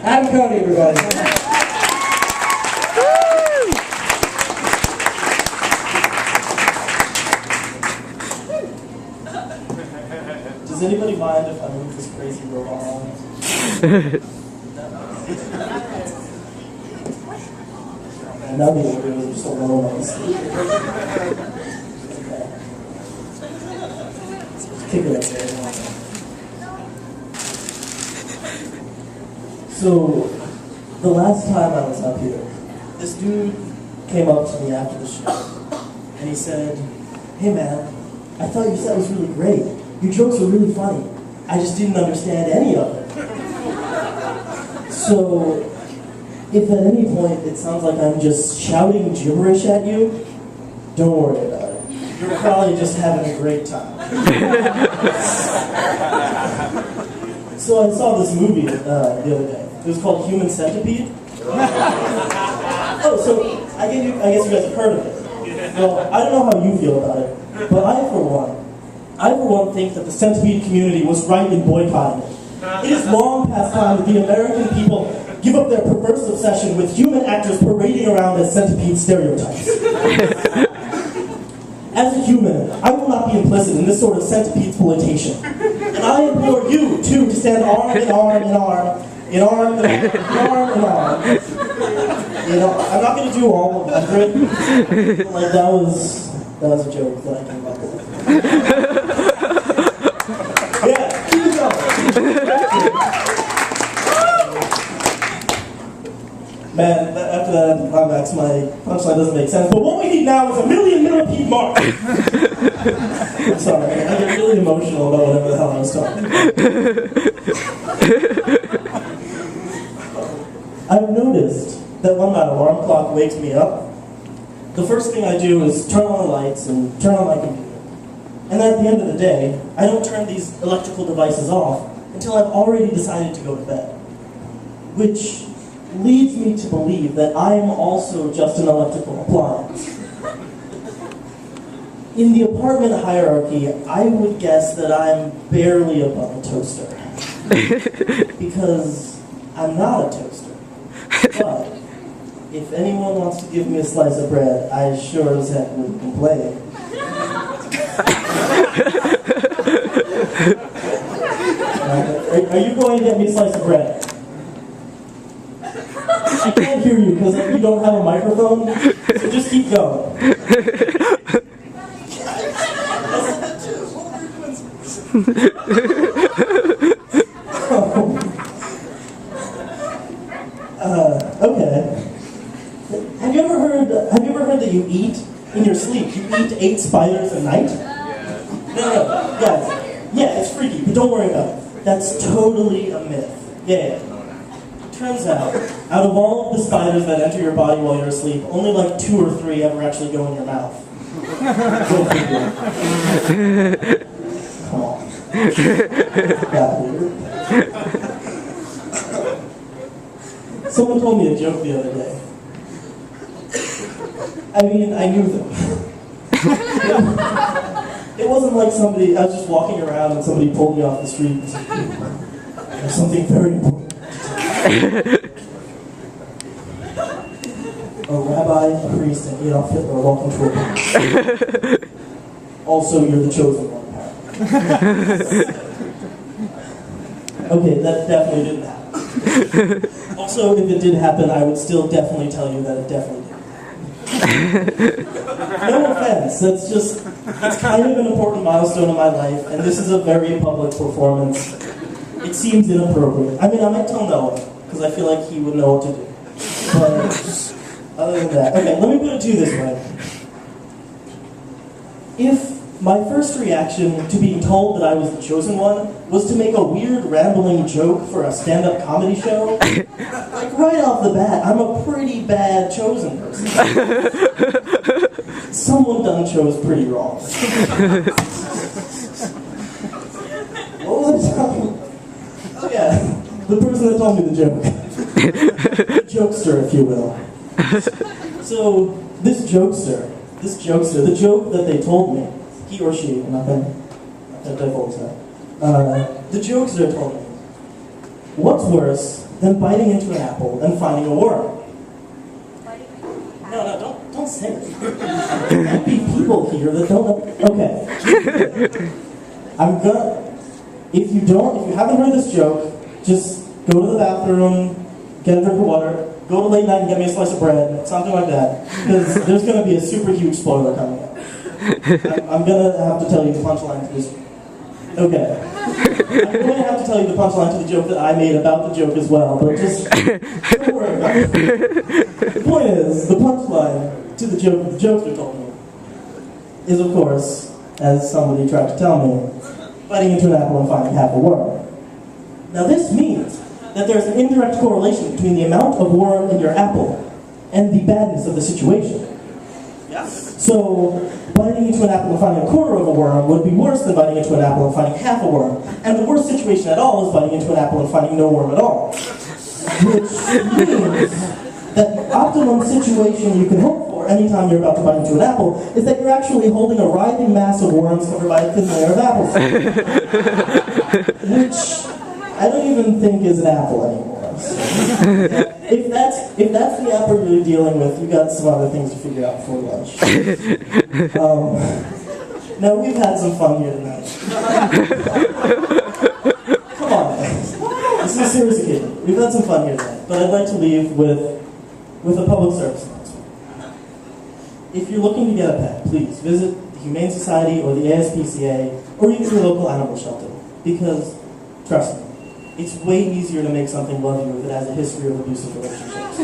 I'm Cody, everybody. Does anybody mind if I move this crazy robot on? And now the orders are so low on the speaker. Okay. Kick it up there. So, the last time I was up here, this dude came up to me after the show, and he said, "Hey man, I thought your set was really great. Your jokes were really funny. I just didn't understand any of it." So, if at any point it sounds like I'm just shouting gibberish at you, don't worry about it. You're probably just having a great time. So I saw this movie the other day. It was called Human Centipede. Oh, so I guess you guys have heard of it. Well, I don't know how you feel about it, but I for one think that the centipede community was right in boycotting it. It is long past time that the American people give up their perverse obsession with human actors parading around as centipede stereotypes. As a human, I will not be implicit in this sort of centipede exploitation. And I implore you, too, to stand arm in arm in arm, in arm in arm, arm in arm. You know, I'm not going to do all of 100. Like, that was a joke that I came up with. Yeah, keep it going. Man, after that climax, my punchline doesn't make sense. But what we need now is a million millipede mark. I'm sorry, I get really emotional about whatever the hell I was talking about. I've noticed that when my alarm clock wakes me up, the first thing I do is turn on the lights and turn on my computer. And at the end of the day, I don't turn these electrical devices off until I've already decided to go to bed. Which leads me to believe that I'm also just an electrical appliance. In the apartment hierarchy, I would guess that I'm barely above a toaster. Because I'm not a toaster. But if anyone wants to give me a slice of bread, I sure as heck wouldn't complain. Are you going to get me a slice of bread? I can't hear you because you don't have a microphone, so just keep going. Okay. Have you ever heard that you eat in your sleep? You eat 8 spiders a night? No, guys. Yeah, it's freaky, but don't worry about it. That's totally a myth. Yeah. Turns out of all of the spiders that enter your body while you're asleep, only like 2 or 3 ever actually go in your mouth. Go figure. Come on. That weird. Someone told me a joke the other day. I mean, I knew them. It wasn't like I was just walking around and somebody pulled me off the street and said, "There's something very important." A rabbi, a priest, and Adolf Hitler walk into a bar. Also, you're the chosen one, apparently. Okay, that definitely didn't happen. Also, if it did happen, I would still definitely tell you that it definitely did. No offense, it's kind of an important milestone in my life, and this is a very public performance. It seems inappropriate. I mean, I might tell Noah, because I feel like he would know what to do. But other than that, okay, let me put it to you this way. If my first reaction to being told that I was the chosen one was to make a weird, rambling joke for a stand-up comedy show, like right off the bat, I'm a pretty bad chosen person. Someone done chose pretty wrong. What was I talking about? Oh yeah, the person that told me the joke. The jokester, if you will. So, this jokester, the joke that they told me, he or she, I'm not going to divulge that. The jokester told me what's worse than biting into an apple and finding a worm? No, don't say it. There might be people here that don't know. Okay. If you haven't heard this joke, just go to the bathroom, get a drink of water, go to late night and get me a slice of bread, something like that, because there's going to be a super huge spoiler coming up. I'm going to have to tell you the punchline to this. Okay. I'm going to have to tell you the punchline to the joke that I made about the joke as well, but just don't worry about it. The point is, the punchline to the jokes we told me is, of course, as somebody tried to tell me, biting into an apple and finding half a worm. Now this means that there's an indirect correlation between the amount of worm in your apple and the badness of the situation. Yeah. So, biting into an apple and finding a quarter of a worm would be worse than biting into an apple and finding half a worm. And the worst situation at all is biting into an apple and finding no worm at all. Which means that the optimum situation you can hope for anytime you're about to bite into an apple is that you're actually holding a writhing mass of worms covered by a thin layer of apples. Which I don't even think is an apple anymore. So, if that's the apple you're dealing with, you got some other things to figure out before lunch. Now we've had some fun here tonight. Come on, guys. This is a serious occasion. We've had some fun here tonight, but I'd like to leave with a public service announcement. If you're looking to get a pet, please visit the Humane Society or the ASPCA or even your local animal shelter, because trust me, it's way easier to make something love you if it has a history of abusive relationships.